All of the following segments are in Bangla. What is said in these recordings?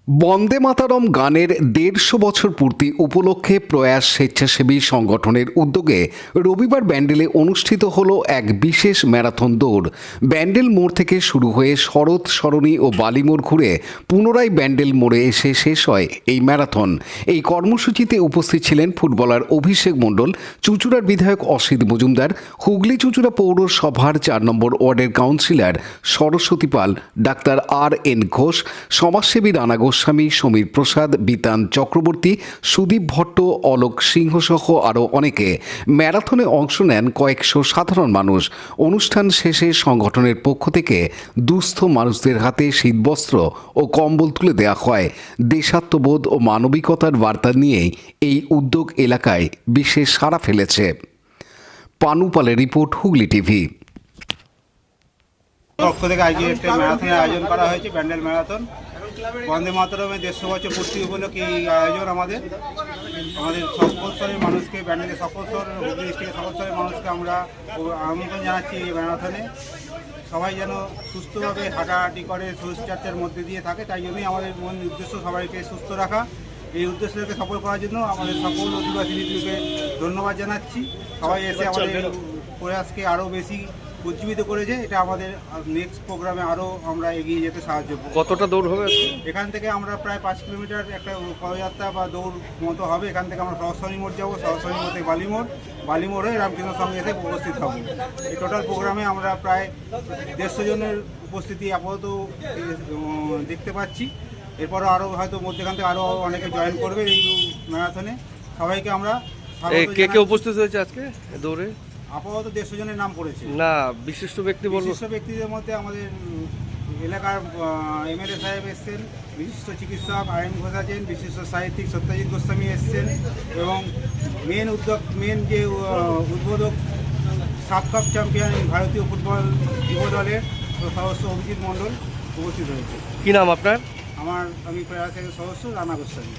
বন্দে মাতরম গানের ১৫০ বছর পূর্তি উপলক্ষে প্রয়াস স্বেচ্ছাসেবী সংগঠনের উদ্যোগে রবিবার ব্যান্ডেলে অনুষ্ঠিত হলো এক বিশেষ ম্যারাথন দৌড়। ব্যান্ডেল মোড় থেকে শুরু হয়ে শরৎ সরণি ও বালিমোড় ঘুরে পুনরায় ব্যান্ডেল মোড়ে এসে শেষ হয় এই ম্যারাথন। এই কর্মসূচিতে উপস্থিত ছিলেন ফুটবলার অভিষেক মণ্ডল, চুঁচুড়ার বিধায়ক অসিত মজুমদার, হুগলি চুঁচুড়া পৌরসভার ৪ নম্বর ওয়ার্ডের কাউন্সিলর সরস্বতী পাল, ডাক্তার আর.এন. ঘোষ, সমাজসেবী রানা গোস্বামী, সমীর প্রসাদ, বিতান চক্রবর্তী, সুদীপ ভট্ট, অলোক সিংহ সহ আরও অনেকে। ম্যারাথনে অংশ নেন কয়েকশো সাধারণ মানুষ। অনুষ্ঠান শেষে সংগঠনের পক্ষ থেকে দুস্থ মানুষদের হাতে শীতবস্ত্র ও কম্বল তুলে দেওয়া হয়। দেশাত্মবোধ ও মানবিকতার বার্তা নিয়েই এই উদ্যোগ এলাকায় বিশেষ সাড়া ফেলেছে। পানুপালের রিপোর্ট, হুগলি টিভি। পক্ষ থেকে আজকে একটা ম্যারাথনের আয়োজন করা হয়েছে, ব্যান্ডেল ম্যারাথন। বন্দে মাতরমের ১৫০ বছর পূর্তি উপলক্ষে এই আয়োজন আমাদের সকল স্তরের মানুষকে, ব্যান্ডেলের সকল স্তর, হুগলি ডিস্ট্রিক্টের সকল স্তরের মানুষকে আমরা আমন্ত্রণ জানাচ্ছি এই ম্যারাথনে। সবাই যেন সুস্থভাবে হাঁটাহাঁটি করে, শরীরচর্চার মধ্যে দিয়ে থাকে, তাই জন্যই আমাদের মূল উদ্দেশ্য সবাইকে সুস্থ রাখা। এই উদ্দেশ্যকে সফল করার জন্য আমাদের সকল অধিবাসী নীতিকে ধন্যবাদ জানাচ্ছি। সবাই এসে আমাদের প্রয়াসকে আরও বেশি উজ্জীবিত করেছে। এটা আমাদের নেক্সট প্রোগ্রামে আরও আমরা এগিয়ে যেতে সাহায্য করব। কতটা দৌড় হবে? এখান থেকে আমরা প্রায় ৫ কিলোমিটার একটা পদযাত্রা বা দৌড় মতো হবে। এখান থেকে আমরা সরস্বতী মোড় যাবো, সরস্বতী মোড় থেকে বালিমোড় হয়ে রামকৃষ্ণ সঙ্গে এসে উপস্থিত হব। এই টোটাল প্রোগ্রামে আমরা প্রায় ১৫০ জনের উপস্থিতি আপাতত দেখতে পাচ্ছি। এরপরও আরও হয়তো মধ্যেখান থেকে আরও অনেকে জয়েন করবে এই ম্যারাথনে। সবাইকে আমরা কে উপস্থিত হয়েছে আজকে দৌড়ে? আপাতত ১৫০ জনের নাম পড়েছে। না, বিশিষ্ট ব্যক্তি বলবো। বিশিষ্ট ব্যক্তিদের মধ্যে আমাদের এলাকার এমএলএ সাহেব এসছেন, বিশিষ্ট চিকিৎসক আর.এন. ঘোষ আছেন, বিশিষ্ট সাহিত্যিক সত্যজিৎ গোস্বামী এসছেন, এবং মেন যে উদ্বোধক সাব কাপ চ্যাম্পিয়ন ভারতীয় ফুটবল যুব দলের সদস্য অভিজিৎ মণ্ডল উপস্থিত হয়েছে। কি নাম আপনার? আমি প্রয়াস থেকে সদস্য Rana Goswami.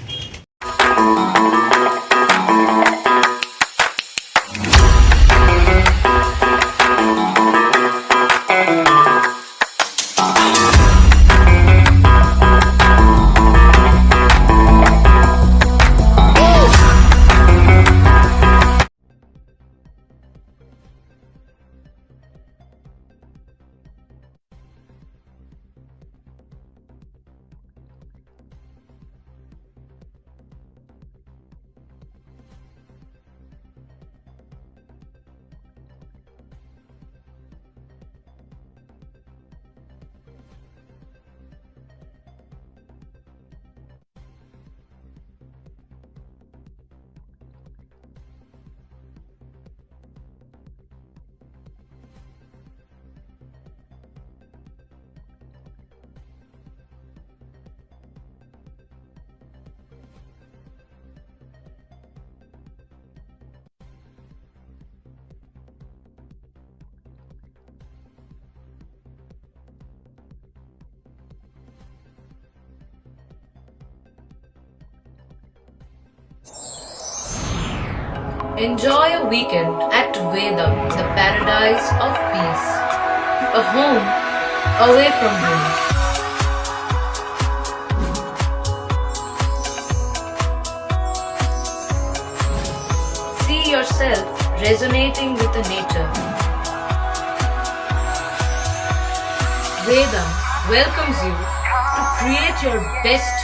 Enjoy a weekend at Vedam, the paradise of peace. A home away from home. See yourself resonating with the nature. Vedam welcomes you to create your best